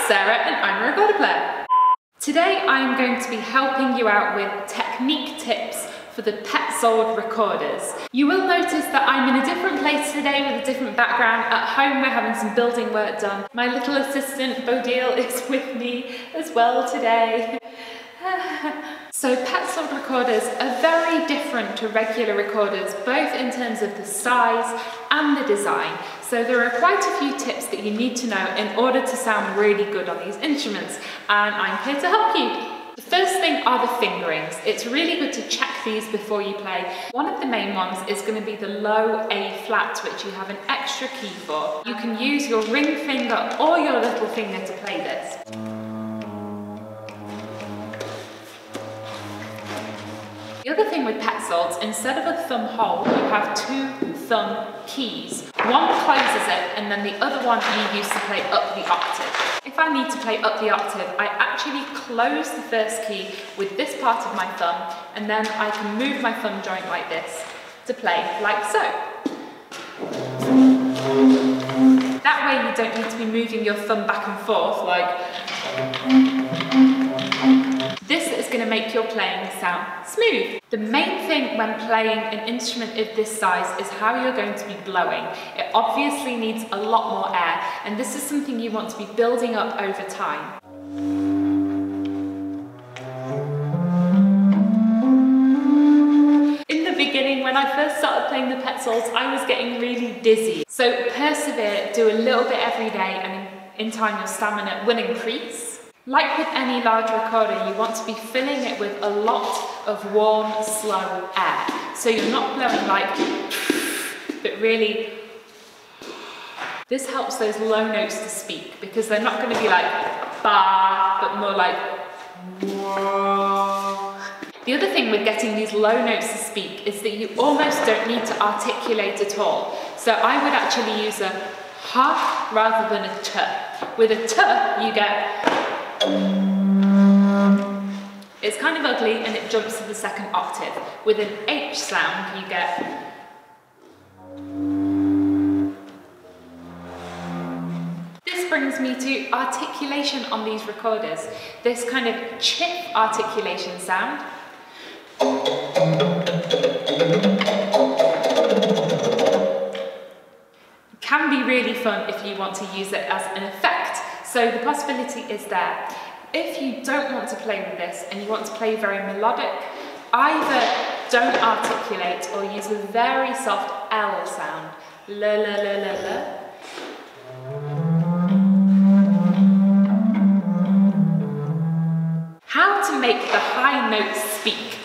Sarah and I'm a recorder player. Today I'm going to be helping you out with technique tips for the Paetzold recorders. You will notice that I'm in a different place today with a different background. At home we're having some building work done. My little assistant Bodil is with me as well today. So Paetzold recorders are very different to regular recorders, both in terms of the size and the design. So there are quite a few tips that you need to know in order to sound really good on these instruments, and I'm here to help you. The first thing are the fingerings. It's really good to check these before you play. One of the main ones is going to be the low A flat, which you have an extra key for. You can use your ring finger or your little finger to play this. The other thing with Paetzolds, instead of a thumb hole, you have two thumb keys. One closes it and then the other one you use to play up the octave. If I need to play up the octave, I actually close the first key with this part of my thumb, and then I can move my thumb joint like this to play like so. That way you don't need to be moving your thumb back and forth like... This is going to make your playing sound smooth. The main thing when playing an instrument of this size is how you're going to be blowing. It obviously needs a lot more air, and this is something you want to be building up over time. In the beginning, when I first started playing the Paetzolds, I was getting really dizzy. So persevere, do a little bit every day, and in time your stamina will increase. Like with any large recorder, you want to be filling it with a lot of warm, slow air. So you're not blowing like, but really, this helps those low notes to speak, because they're not going to be like ba, but more like whoa. The other thing with getting these low notes to speak is that you almost don't need to articulate at all. So I would actually use a ha rather than a t. With a t, you get... It's kind of ugly and it jumps to the second octave. With an H sound, you get... This brings me to articulation on these recorders. This kind of chip articulation sound. Can be really fun if you want to use it as an effect. So the possibility is there. If you don't want to play with this and you want to play very melodic, either don't articulate or use a very soft L sound. La la la la la. How to make the high notes speak.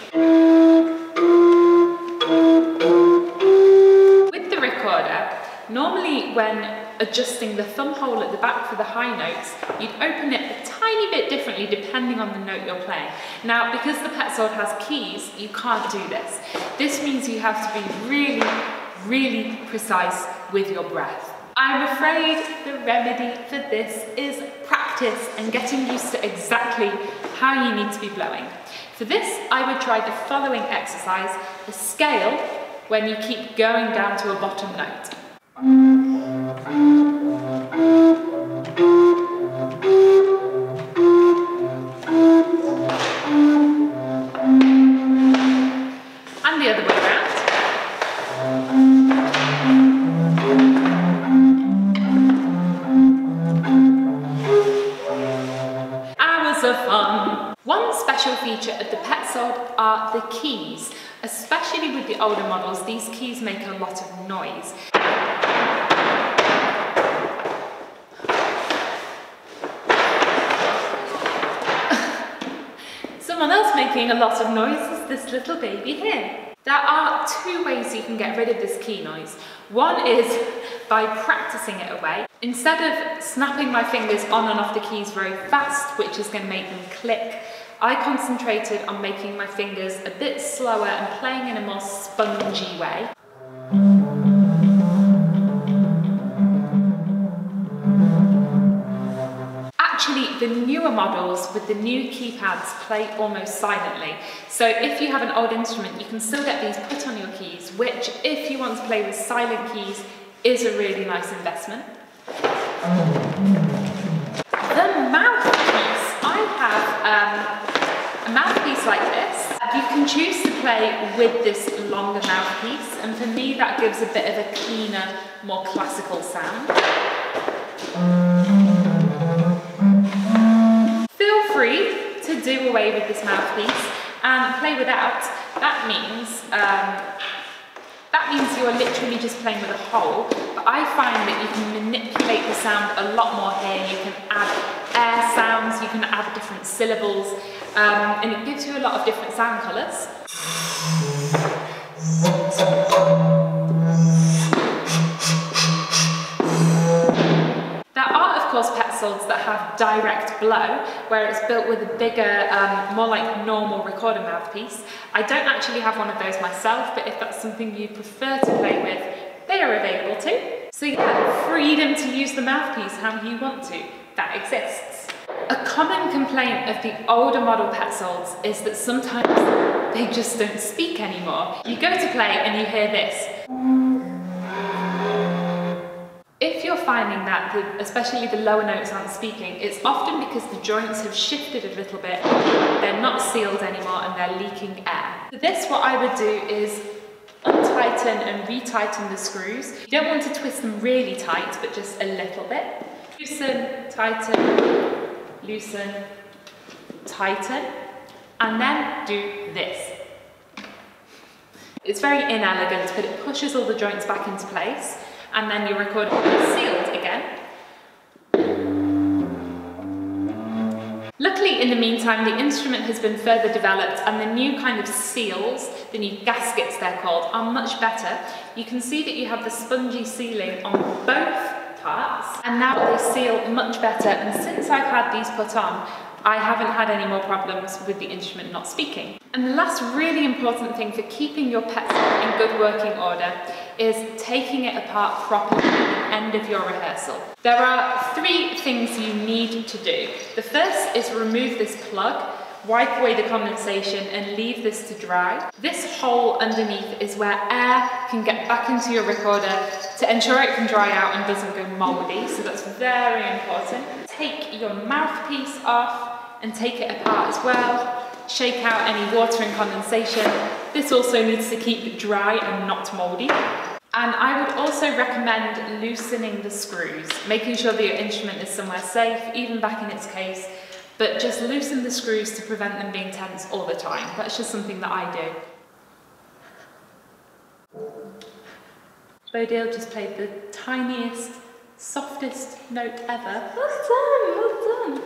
With the recorder, normally when adjusting the thumb hole at the back for the high notes, you'd open it a tiny bit differently depending on the note you're playing. Now, because the Paetzold has keys, you can't do this. This means you have to be really, really precise with your breath. I'm afraid the remedy for this is practice and getting used to exactly how you need to be blowing. For this, I would try the following exercise, the scale, when you keep going down to a bottom note. And the other way around. Hours of fun. One special feature of the Paetzold are the keys. Especially with the older models, these keys make a lot of noise. Someone else making a lot of noise is this little baby here. There are two ways you can get rid of this key noise. One is by practicing it away. Instead of snapping my fingers on and off the keys very fast, which is going to make them click, I concentrated on making my fingers a bit slower and playing in a more spongy way. Actually, the newer models with the new keypads play almost silently. So if you have an old instrument, you can still get these put on your keys, which, if you want to play with silent keys, is a really nice investment. The can choose to play with this longer mouthpiece, and for me that gives a bit of a cleaner, more classical sound. Feel free to do away with this mouthpiece and play without. That means you're literally just playing with a hole, but I find that you can manipulate the sound a lot more here. You can add air sounds, you can add different syllables, and it gives you a lot of different sound colours. There are, of course, Paetzolds that have direct blow, where it's built with a bigger, more like normal recorder mouthpiece. I don't actually have one of those myself, but if that's something you prefer to play with, they are available too. So yeah, freedom to use the mouthpiece how you want to, that exists. A common complaint of the older model Paetzolds is that sometimes they just don't speak anymore. You go to play and you hear this. If you're finding that, especially the lower notes aren't speaking, it's often because the joints have shifted a little bit, they're not sealed anymore and they're leaking air. For this, what I would do is untighten and retighten the screws. You don't want to twist them really tight, but just a little bit. Loosen, tighten, loosen, tighten, and then do this. It's very inelegant, but it pushes all the joints back into place, and then your recorder is sealed again. Luckily, in the meantime, the instrument has been further developed, and the new kind of seals, the new gaskets they're called, are much better. You can see that you have the spongy sealing on both parts, and now they seal much better, and since I've had these put on, I haven't had any more problems with the instrument not speaking. And the last really important thing for keeping your Paetzold in good working order is taking it apart properly at the end of your rehearsal. There are 3 things you need to do. The first is remove this plug, wipe away the condensation and leave this to dry. This hole underneath is where air can get back into your recorder to ensure it can dry out and doesn't go mouldy, so that's very important. Take your mouthpiece off and take it apart as well. Shake out any water and condensation. This also needs to keep dry and not mouldy. And I would also recommend loosening the screws, making sure that your instrument is somewhere safe, even back in its case, but just loosen the screws to prevent them being tense all the time. That's just something that I do. Bodil just played the tiniest, softest note ever. Well done, well done.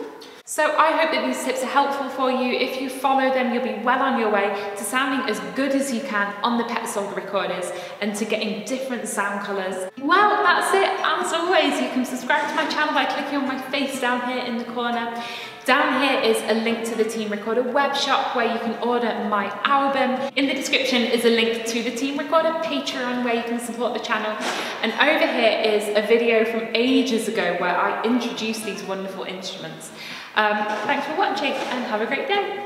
So I hope that these tips are helpful for you. If you follow them, you'll be well on your way to sounding as good as you can on the Paetzold recorders and to getting different sound colours. Well, that's it. As always, you can subscribe to my channel by clicking on my face down here in the corner. Down here is a link to the Team Recorder webshop where you can order my album. In the description is a link to the Team Recorder Patreon where you can support the channel. And over here is a video from ages ago where I introduced these wonderful instruments. Thanks for watching and have a great day.